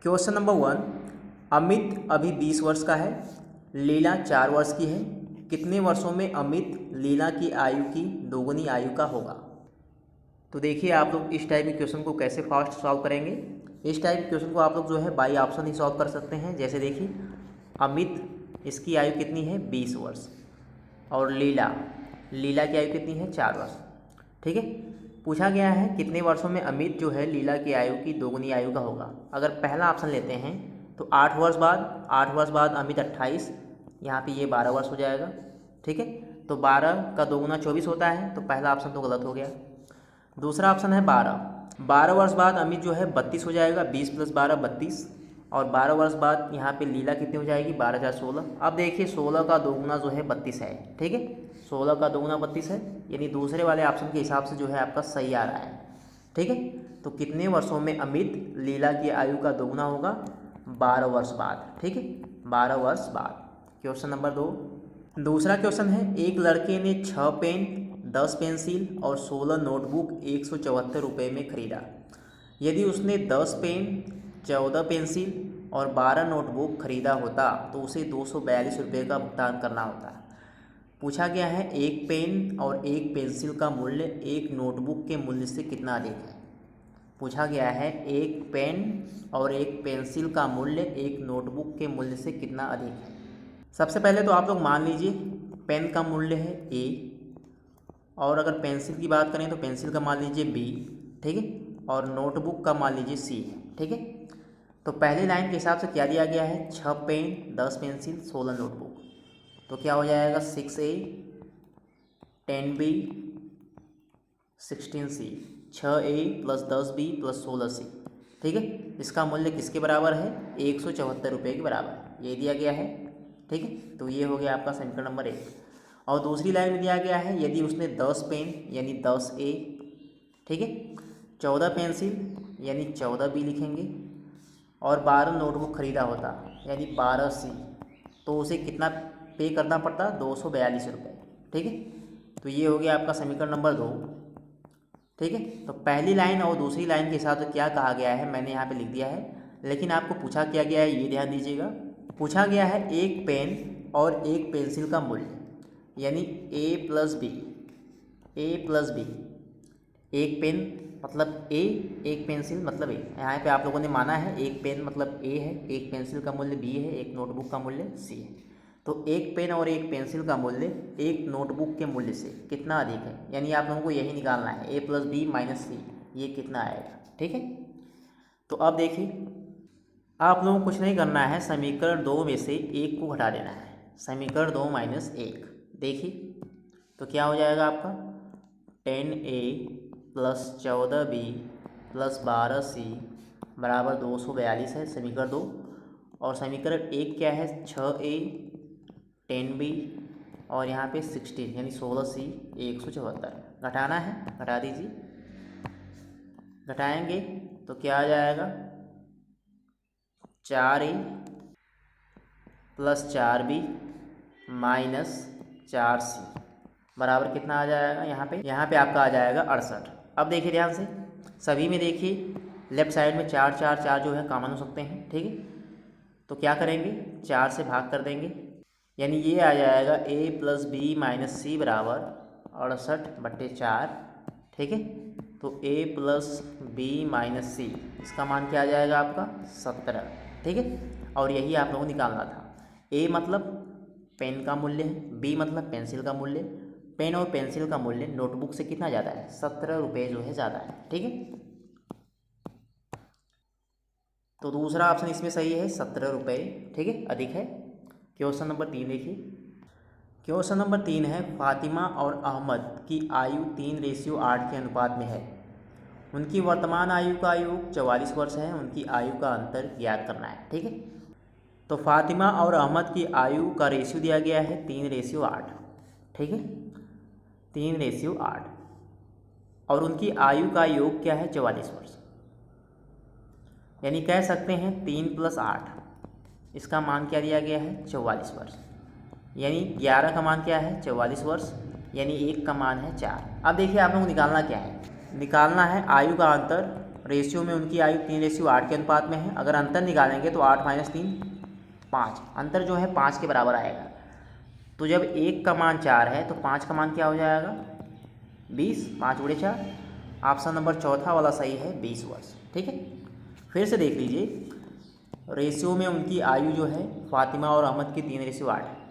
Question number 1, Amit अभी 20 वर्ष का है, लीला 4 वर्ष की है। कितने वर्षों में अमित लीला की आयु की दोगुनी आयु का होगा? तो देखिए आप लोग इस टाइप के क्वेश्चन को कैसे फास्ट सॉल्व करेंगे। इस टाइप के क्वेश्चन को आप लोग जो है बाई ऑप्शन ही सॉल्व कर सकते हैं। जैसे देखिए अमित, इसकी आयु कितनी है 20 वर्ष, और लीला की आयु कितनी है 4 वर्ष। ठीक है, पूछा गया है कितने वर्षों में अमित जो है लीला की आयु की दोगुनी आयु का होगा। अगर पहला ऑप्शन लेते हैं तो 8 वर्ष बाद अमित 28, यहाँ पे ये 12 वर्ष हो जाएगा। ठीक है, तो 12 का दोगुना 24 होता है, तो पहला ऑप्शन तो गलत हो गया। दूसरा ऑप्शन है 12 वर्ष बाद अमित जो है 32 हो जाएगा, 20 + 12 32, और 12 वर्ष बाद यहाँ पे लीला कितनी हो जाएगी 12 × 4 16। अब देखिए 16 का दोगुना जो है 32 है। ठीक है, 16 का दोगुना 32 है, यानी दूसरे वाले ऑप्शन के हिसाब से जो है आपका सही आ रहा है। ठीक है, तो कितने वर्षों में अमित लीला की आयु का दोगुना होगा? 12 वर्ष बाद। ठीक है, 12 वर्ष बाद। क्वेश्चन नंबर 2, दूसरा क्वेश्चन है, एक लड़के ने 6 पेन, 10 पेंसिल और 16 नोटबुक 174 रुपये में खरीदा। यदि उसने 10 पेन, 14 पेंसिल और 12 नोटबुक खरीदा होता तो उसे 242 रुपये का भुगतान करना होता। पूछा गया है एक पेन और एक पेंसिल का मूल्य एक नोटबुक के मूल्य से कितना अधिक है। पूछा गया है एक पेन और एक पेंसिल का मूल्य एक नोटबुक के मूल्य से कितना अधिक है। सबसे पहले तो आप लोग मान लीजिए पेन का मूल्य है A, और अगर पेंसिल की बात करें तो पेंसिल का मान लीजिए B। ठीक है, और नोटबुक का मान लीजिए C। ठीक है, तो पहली लाइन के हिसाब से क्या दिया गया है 6 पेन, 10 पेंसिल, 16 नोटबुक, तो क्या हो जाएगा 6A, 10B, 16C, 6A + 10B + 16C। ठीक है, इसका मूल्य किसके बराबर है 174 रुपये के बराबर, ये दिया गया है। ठीक है, तो ये हो गया आपका समीकरण नंबर 1। और दूसरी लाइन में दिया गया है यदि उसने 10 पेन यानी 10A, ठीक है, 14 पेंसिल यानी 14B लिखेंगे, और 12 नोटबुक खरीदा होता यानी 12C, तो उसे कितना पे करना पड़ता 242 रुपये। ठीक है, तो ये हो गया आपका समीकरण नंबर 2। ठीक है, तो पहली लाइन और दूसरी लाइन के हिसाब से क्या कहा गया है मैंने यहाँ पे लिख दिया है, लेकिन आपको पूछा क्या गया है ये ध्यान दीजिएगा। पूछा गया है एक पेन और एक पेंसिल का मूल्य, यानी A + B, एक पेन मतलब A, एक पेंसिल मतलब A। यहाँ पे आप लोगों ने माना है एक पेन मतलब A है, एक पेंसिल का मूल्य B है, एक नोटबुक का मूल्य C है। तो एक पेन और एक पेंसिल का मूल्य एक नोटबुक के मूल्य से कितना अधिक है, यानी आप लोगों को यही निकालना है A + B - C, ये कितना आएगा। ठीक है, तो अब देखिए आप लोगों को कुछ नहीं करना है, समीकरण 2 में से 1 को घटा देना है। समीकरण 2 - 1, देखिए तो क्या हो जाएगा आपका 10A + 14B + 12C बराबर 242 है समीकरण 2। और समीकरण 1 क्या है 6A, 10B और यहाँ पे 16 यानी 16C 174 घटाना है, घटा दीजिए। घटाएंगे तो क्या आ जाएगा 4A + 4B - 4C बराबर कितना आ जाएगा, यहाँ पे आपका आ जाएगा 68। अब देखिए ध्यान से, सभी में देखिए लेफ्ट साइड में 4 4 4 जो है कॉमन हो सकते हैं। ठीक है, तो क्या करेंगे 4 से भाग कर देंगे, यानी ये आ जाएगा A + B - C बराबर 68/4। ठीक है, तो A + B - C इसका मान क्या आ जाएगा आपका 17। ठीक है, और यही आप लोगों को निकालना था। A मतलब पेन का मूल्य है, B मतलब पेंसिल का मूल्य। पेन और पेंसिल का मूल्य नोटबुक से कितना ज़्यादा है 17 रुपये जो है ज़्यादा है। ठीक है, तो दूसरा ऑप्शन इसमें सही है 17 रुपये। ठीक है, अधिक है। क्वेश्चन नंबर 3 देखिए। क्वेश्चन नंबर 3 है, फातिमा और अहमद की आयु 3:8 के अनुपात में है। उनकी वर्तमान आयु का योग 44 वर्ष है, उनकी आयु का अंतर ज्ञात करना है। ठीक है, तो फातिमा और अहमद की आयु का रेशियो दिया गया है 3:8। ठीक है, 3:8, और उनकी आयु का योग क्या है 44 वर्ष, यानी कह सकते हैं 3 + 8, इसका मान क्या दिया गया है 44 वर्ष, यानी 11 का मान क्या है 44 वर्ष, यानी 1 का मान है 4। अब देखिए आप लोगों को निकालना क्या है, निकालना है आयु का अंतर रेशियो में उनकी आयु 3:8 के अनुपात में है। अगर अंतर निकालेंगे तो 8 - 3 5, अंतर जो है 5 के बराबर आएगा। तो जब 1 का मान 4 है तो 5 का मान क्या हो जाएगा 20, 5 × 4। ऑप्शन नंबर चौथा वाला सही है 20 वर्ष। ठीक है, फिर से देख लीजिए, रेशियो में उनकी आयु जो है फातिमा और अहमद की 3:8 है।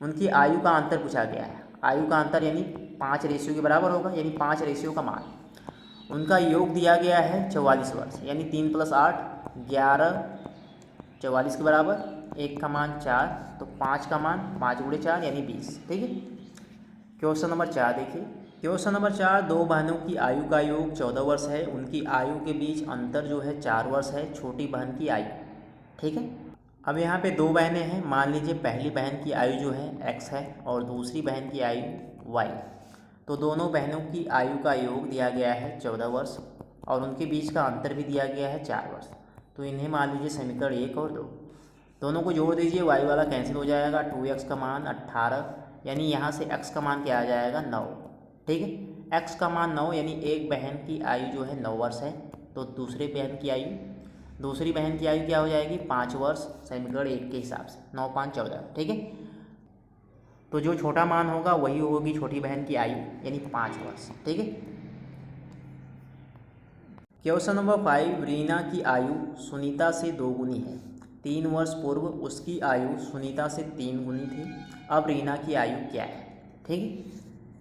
उनकी आयु का अंतर पूछा गया है। आयु का अंतर यानी 5 रेशियो के बराबर होगा, यानी 5 रेशियो का मान। उनका योग दिया गया है 44 वर्ष, यानी 3 + 8 11, 44 के बराबर। 1 का मान 4 तो 5 का मान 5 × 4 यानी 20। ठीक है, क्वेश्चन नंबर 4 देखिए। क्वेश्चन नंबर 4, दो बहनों की आयु का योग 14 वर्ष है। उनकी आयु के बीच अंतर जो है 4 वर्ष है। छोटी बहन की आयु। ठीक है, अब यहाँ पे दो बहनें हैं। मान लीजिए पहली बहन की आयु जो है x है और दूसरी बहन की आयु y। तो दोनों बहनों की आयु का योग दिया गया है 14 वर्ष और उनके बीच का अंतर भी दिया गया है 4 वर्ष। तो इन्हें मान लीजिए समीकरण 1 और 2। दोनों को जोड़ दीजिए, y वाला कैंसिल हो जाएगा। 2x का मान 18, यानी यहाँ से x का मान क्या आ जाएगा 9। ठीक है, x का मान 9, यानी एक बहन की आयु जो है 9 वर्ष है। तो दूसरी बहन की आयु क्या हो जाएगी 5 वर्ष, समीकरण 1 के हिसाब से। 9 5 14। ठीक है, तो जो छोटा मान होगा वही होगी छोटी बहन की आयु, यानी 5 वर्ष। ठीक है, क्वेश्चन नंबर 5, रीना की आयु सुनीता से 2 गुनी है। 3 वर्ष पूर्व उसकी आयु सुनीता से 3 गुनी थी। अब रीना की आयु क्या है। ठीक है,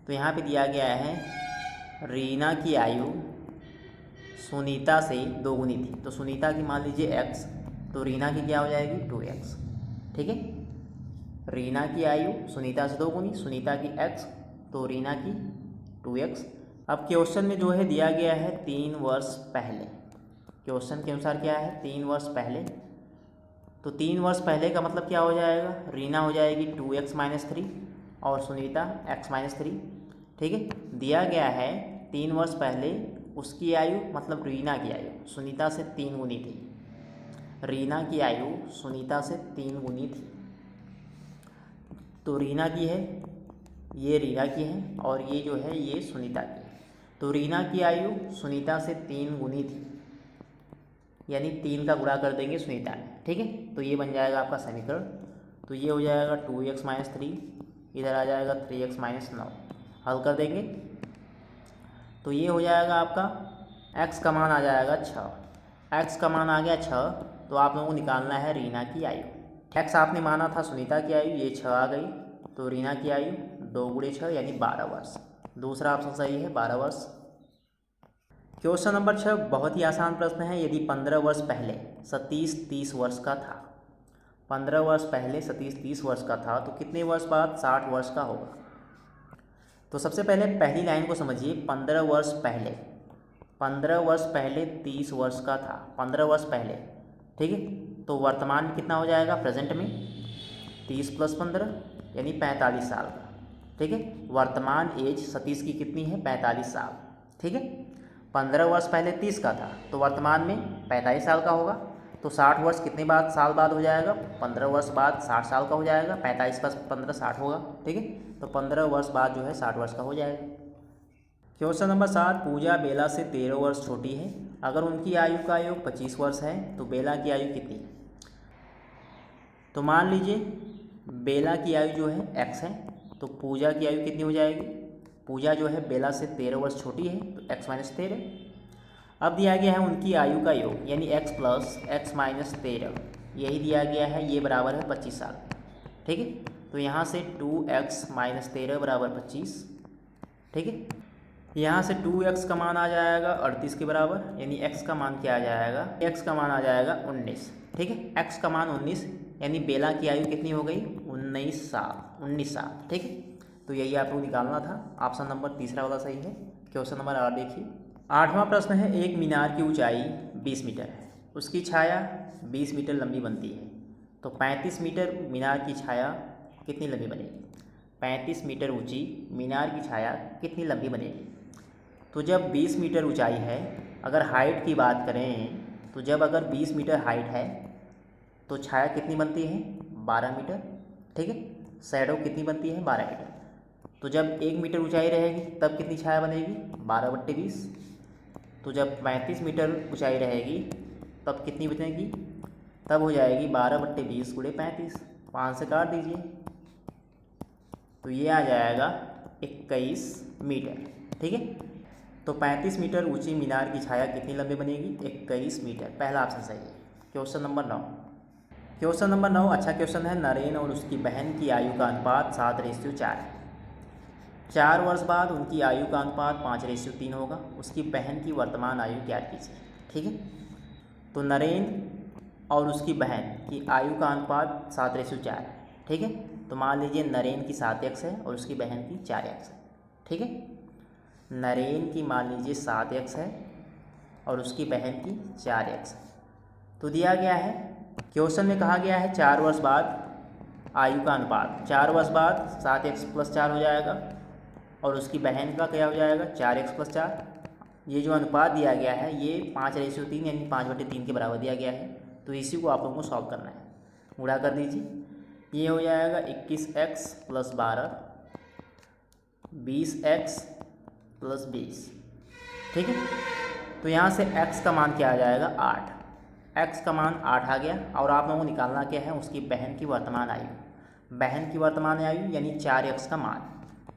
तो यहाँ पे दिया गया है रीना की आयु सुनीता से 2 गुनी थी। तो सुनीता की मान लीजिए x, तो रीना की क्या हो जाएगी 2x। ठीक है, रीना की आयु सुनीता से 2 गुनी, सुनीता की x तो रीना की 2x। अब क्वेश्चन में जो है दिया गया है 3 वर्ष पहले। क्वेश्चन के अनुसार क्या है 3 वर्ष पहले। तो 3 वर्ष पहले का मतलब क्या हो जाएगा, रीना हो जाएगी 2x - 3 और सुनीता x - 3। ठीक है, दिया गया है 3 वर्ष पहले उसकी आयु मतलब रीना की आयु सुनीता से 3 गुनी थी। रीना की आयु सुनीता से 3 गुनी थी। तो रीना की है, ये रीना की है और ये जो है ये सुनीता की है। तो रीना की आयु सुनीता से 3 गुनी थी, यानी 3 का गुणा कर देंगे सुनीता में। ठीक है, तो ये बन जाएगा आपका समीकरण। तो ये हो जाएगा 2x - 3, इधर आ जाएगा 3x - 9। हल कर देंगे तो ये हो जाएगा आपका x का मान आ जाएगा 6। x का मान आ गया 6, तो आप लोगों को निकालना है रीना की आयु। x आपने माना था सुनीता की आयु, ये 6 आ गई। तो रीना की आयु 2 × 6 यानी 12 वर्ष। दूसरा ऑप्शन सही है 12 वर्ष। क्वेश्चन नंबर 6 बहुत ही आसान प्रश्न है। यदि 15 वर्ष पहले सतीश 30 वर्ष का था, 15 वर्ष पहले सतीश 30 वर्ष का था, तो कितने वर्ष बाद 60 वर्ष का होगा। तो सबसे पहले पहली लाइन को समझिए। 15 वर्ष पहले, 15 वर्ष पहले 30 वर्ष का था, 15 वर्ष पहले। ठीक है, तो वर्तमान में कितना हो जाएगा प्रेजेंट में 30 + 15 यानी 45 साल का। ठीक है, वर्तमान एज सतीश की कितनी है 45 साल। ठीक है, 15 वर्ष पहले 30 का था तो वर्तमान में 45 साल का होगा। तो 60 वर्ष कितने साल बाद हो जाएगा, 15 वर्ष बाद 60 साल का हो जाएगा। 45 + 15 60 होगा। ठीक है, तो 15 वर्ष बाद जो है 60 वर्ष का हो जाएगा। क्वेश्चन नंबर 7, पूजा बेला से 13 वर्ष छोटी है। अगर उनकी आयु का योग 25 वर्ष है तो बेला की आयु कितनी है। तो मान लीजिए बेला की आयु जो है x है, तो पूजा की आयु कितनी हो जाएगी। पूजा जो है बेला से 13 वर्ष छोटी है तो x - 13। अब दिया गया है उनकी आयु का योग, यानी x + x - 13, यही दिया गया है, ये बराबर है 25 साल। ठीक है, तो यहाँ से 2x - 13 = 25। ठीक है, यहाँ से 2x का मान आ जाएगा 38 के बराबर, यानी x का मान क्या आ जाएगा, x का मान आ जाएगा 19। ठीक है, x का मान 19, यानी बेला की आयु कितनी हो गई 19 साल। ठीक है, तो यही आपको निकालना था। ऑप्शन नंबर तीसरा वाला सही है। क्वेश्चन नंबर 8 देखिए। 8वां प्रश्न है, एक मीनार की ऊंचाई 20 मीटर है, उसकी छाया 20 मीटर लंबी बनती है, तो 35 मीटर मीनार की छाया कितनी लंबी बनेगी। 35 मीटर ऊंची मीनार की छाया कितनी लंबी बनेगी। तो जब 20 मीटर ऊंचाई है, अगर हाइट की बात करें तो जब अगर 20 मीटर हाइट है तो छाया कितनी बनती है 12 मीटर। ठीक है, शैडो कितनी बनती है 12 मीटर। तो जब 1 मीटर ऊंचाई रहेगी तब कितनी छाया बनेगी 12/20। तो जब 35 मीटर ऊंचाई रहेगी तब कितनी बचेगी, तब हो जाएगी 12/20 गुणे 35, 5 से काट दीजिए तो ये आ जाएगा 21 मीटर। ठीक है, तो 35 मीटर ऊंची मीनार की छाया कितनी लंबी बनेगी, 21 मीटर। पहला ऑप्शन सही है। Question number 9। क्वेश्चन नंबर 9 अच्छा क्वेश्चन है। नरेन और उसकी बहन की आयु का अनुपात 7:4 है। 4 वर्ष बाद उनकी आयु का अनुपात 5:3 होगा। उसकी बहन की वर्तमान आयु ज्ञात कीजिए। ठीक है, तो नरेन और उसकी बहन की आयु का अनुपात 7:4 है। ठीक है, तो मान लीजिए नरेन की 7x है और उसकी बहन की 4x है। ठीक है, नरेन की मान लीजिए 7x है और उसकी बहन की 4x है। तो दिया गया है, क्वेश्चन में कहा गया है 4 वर्ष बाद आयु का अनुपात। 4 वर्ष बाद 7x + 4 हो जाएगा और उसकी बहन का क्या हो जाएगा, 4x + 4। ये जो अनुपात दिया गया है ये 5:3 यानी 5/3 के बराबर दिया गया है। तो इसी को आप लोगों को सॉल्व करना है। गुणा कर दीजिए, ये हो जाएगा 21x + 12, 20x + 20। ठीक है, तो यहाँ से x का मान क्या आ जाएगा, 8। x का मान 8 आ गया। और आप लोगों को निकालना क्या है, उसकी बहन की वर्तमान आयु। बहन की वर्तमान आयु यानी 4x का मान,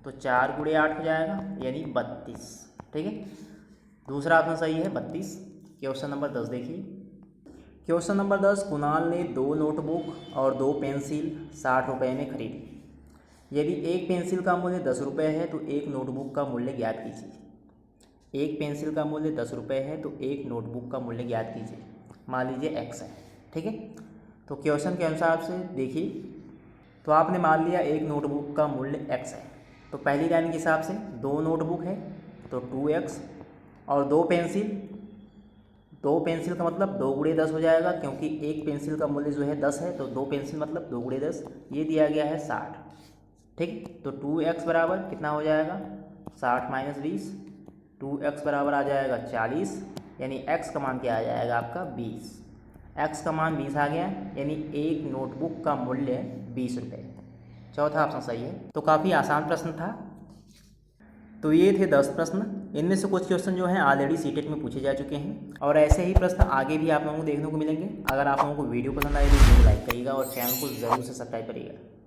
तो 4 × 8 हो जाएगा यानी 32। ठीक है, दूसरा ऑप्शन सही है 32। क्वेश्चन नंबर 10 देखिए। क्वेश्चन नंबर 10, कुणाल ने 2 नोटबुक और 2 पेंसिल 60 रुपये में खरीदी। यदि एक पेंसिल का मूल्य 10 रुपये है तो एक नोटबुक का मूल्य ज्ञात कीजिए। एक पेंसिल का मूल्य 10 रुपये है तो एक नोटबुक का मूल्य ज्ञात कीजिए। मान लीजिए x है। ठीक है, तो क्वेश्चन के अनुसार से देखिए, तो आपने मान लिया एक नोटबुक का मूल्य x है। तो पहली लाइन के हिसाब से 2 नोटबुक है तो 2x और 2 पेंसिल, 2 पेंसिल का मतलब 2 × 10 हो जाएगा, क्योंकि एक पेंसिल का मूल्य जो है 10 है तो 2 पेंसिल मतलब 2 × 10। ये दिया गया है 60। ठीक, तो 2x बराबर कितना हो जाएगा, 60 - 20। 2x बराबर आ जाएगा 40, यानी x का मान क्या आ जाएगा आपका 20। x का मान 20 आ गया, यानी एक नोटबुक का मूल्य 20 रुपये। चौथा ऑप्शन सही है। तो काफ़ी आसान प्रश्न था। तो ये थे 10 प्रश्न। इनमें से कुछ क्वेश्चन जो हैं ऑलरेडी सीटेट में पूछे जा चुके हैं और ऐसे ही प्रश्न आगे भी आप लोगों को देखने को मिलेंगे। अगर आप लोगों को वीडियो पसंद आए तो वीडियो लाइक करिएगा और चैनल को ज़रूर से सब्सक्राइब करिएगा।